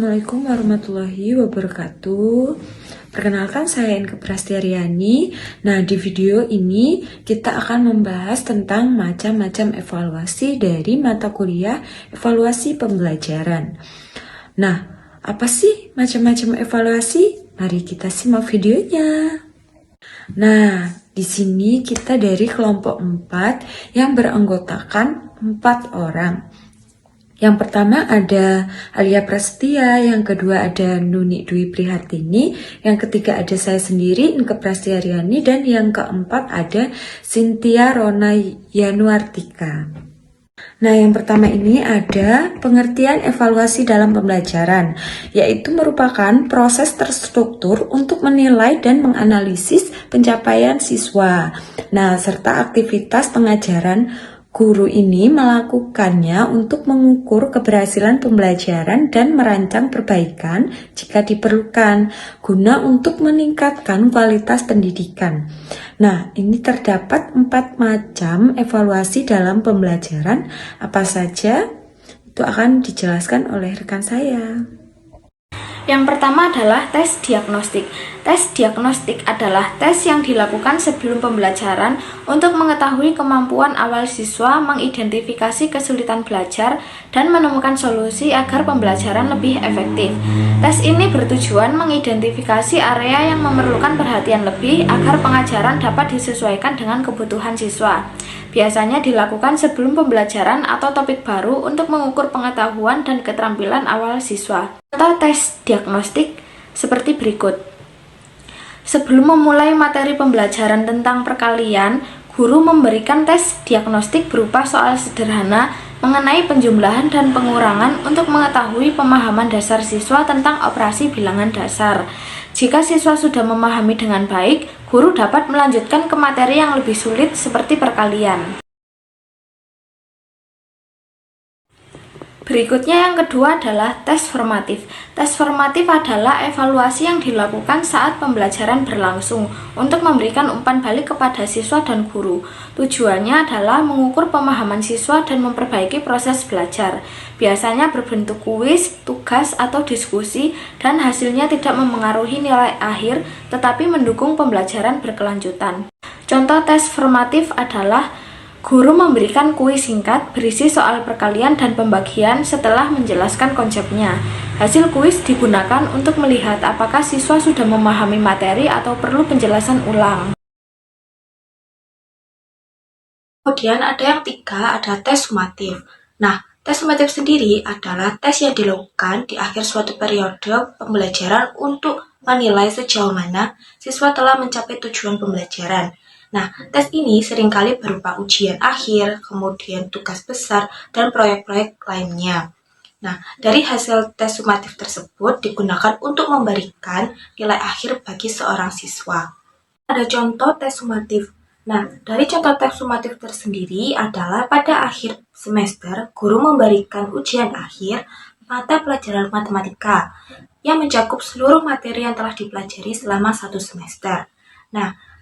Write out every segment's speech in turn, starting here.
Assalamualaikum warahmatullahi wabarakatuh. Perkenalkan, saya Inke Prastiaryani. Nah, di video ini kita akan membahas tentang macam-macam evaluasi dari mata kuliah evaluasi pembelajaran. Nah, apa sih macam-macam evaluasi? Mari kita simak videonya. Nah, di sini kita dari kelompok 4 yang beranggotakan 4 orang. Yang pertama ada Alia Prasetya, yang kedua ada Nuni Dwi Prihartini, yang ketiga ada saya sendiri, Inke Prastiaryani, dan yang keempat ada Cynthia Rona Yanuartika. Nah, yang pertama ini ada pengertian evaluasi dalam pembelajaran, yaitu merupakan proses terstruktur untuk menilai dan menganalisis pencapaian siswa. Nah, serta aktivitas pengajaran. Guru ini melakukannya untuk mengukur keberhasilan pembelajaran dan merancang perbaikan jika diperlukan, guna untuk meningkatkan kualitas pendidikan. Nah, ini terdapat 4 macam evaluasi dalam pembelajaran. Apa saja? Itu akan dijelaskan oleh rekan saya. Yang pertama adalah tes diagnostik. Tes diagnostik adalah tes yang dilakukan sebelum pembelajaran untuk mengetahui kemampuan awal siswa mengidentifikasi kesulitan belajar dan menemukan solusi agar pembelajaran lebih efektif. Tes ini bertujuan mengidentifikasi area yang memerlukan perhatian lebih agar pengajaran dapat disesuaikan dengan kebutuhan siswa. Biasanya dilakukan sebelum pembelajaran atau topik baru untuk mengukur pengetahuan dan keterampilan awal siswa. Contoh tes diagnostik seperti berikut. Sebelum memulai materi pembelajaran tentang perkalian, guru memberikan tes diagnostik berupa soal sederhana mengenai penjumlahan dan pengurangan untuk mengetahui pemahaman dasar siswa tentang operasi bilangan dasar. Jika siswa sudah memahami dengan baik, guru dapat melanjutkan ke materi yang lebih sulit seperti perkalian. Berikutnya yang kedua adalah tes formatif. Tes formatif adalah evaluasi yang dilakukan saat pembelajaran berlangsung untuk memberikan umpan balik kepada siswa dan guru. Tujuannya adalah mengukur pemahaman siswa dan memperbaiki proses belajar. Biasanya berbentuk kuis, tugas, atau diskusi, dan hasilnya tidak memengaruhi nilai akhir tetapi mendukung pembelajaran berkelanjutan. Contoh tes formatif adalah guru memberikan kuis singkat berisi soal perkalian dan pembagian setelah menjelaskan konsepnya. Hasil kuis digunakan untuk melihat apakah siswa sudah memahami materi atau perlu penjelasan ulang. Kemudian ada yang ketiga, ada tes sumatif. Nah, tes sumatif sendiri adalah tes yang dilakukan di akhir suatu periode pembelajaran untuk menilai sejauh mana siswa telah mencapai tujuan pembelajaran. Nah, tes ini seringkali berupa ujian akhir, kemudian tugas besar, dan proyek-proyek lainnya. Nah, dari hasil tes sumatif tersebut digunakan untuk memberikan nilai akhir bagi seorang siswa. Ada contoh tes sumatif. Nah, dari contoh tes sumatif tersendiri adalah pada akhir semester, guru memberikan ujian akhir mata pelajaran matematika yang mencakup seluruh materi yang telah dipelajari selama 1 semester. Nah,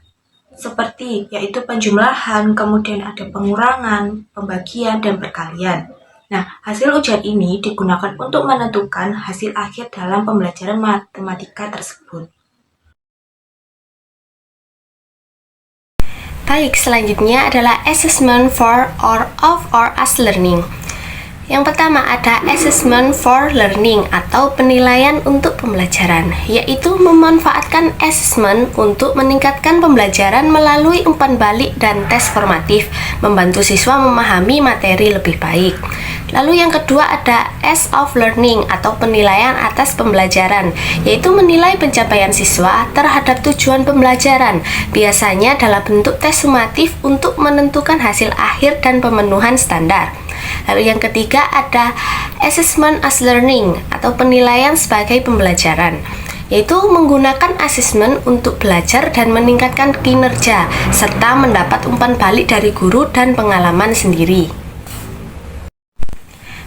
seperti yaitu penjumlahan, kemudian ada pengurangan, pembagian, dan perkalian. Nah, hasil ujian ini digunakan untuk menentukan hasil akhir dalam pembelajaran matematika tersebut. Baik, selanjutnya adalah assessment for or of or as learning. Yang pertama ada assessment for learning atau penilaian untuk pembelajaran, yaitu memanfaatkan assessment untuk meningkatkan pembelajaran melalui umpan balik dan tes formatif, membantu siswa memahami materi lebih baik. Lalu yang kedua ada as of learning atau penilaian atas pembelajaran, yaitu menilai pencapaian siswa terhadap tujuan pembelajaran, biasanya dalam bentuk tes sumatif untuk menentukan hasil akhir dan pemenuhan standar. Lalu yang ketiga ada assessment as learning atau penilaian sebagai pembelajaran, yaitu menggunakan asesmen untuk belajar dan meningkatkan kinerja serta mendapat umpan balik dari guru dan pengalaman sendiri.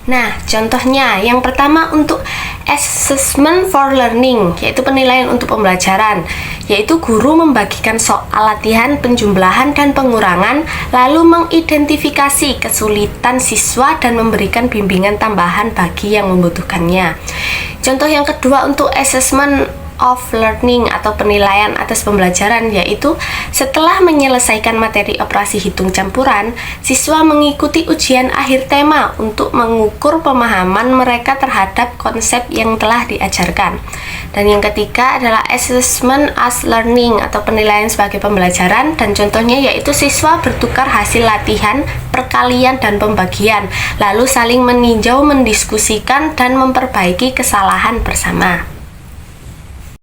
Nah, contohnya yang pertama untuk assessment for learning, yaitu penilaian untuk pembelajaran, yaitu guru membagikan soal latihan penjumlahan dan pengurangan, lalu mengidentifikasi kesulitan siswa dan memberikan bimbingan tambahan bagi yang membutuhkannya. Contoh yang kedua untuk assessment of learning atau penilaian atas pembelajaran, yaitu setelah menyelesaikan materi operasi hitung campuran, siswa mengikuti ujian akhir tema untuk mengukur pemahaman mereka terhadap konsep yang telah diajarkan. Dan yang ketiga adalah assessment as learning atau penilaian sebagai pembelajaran, dan contohnya yaitu siswa bertukar hasil latihan, perkalian, dan pembagian, lalu saling meninjau, mendiskusikan, dan memperbaiki kesalahan bersama.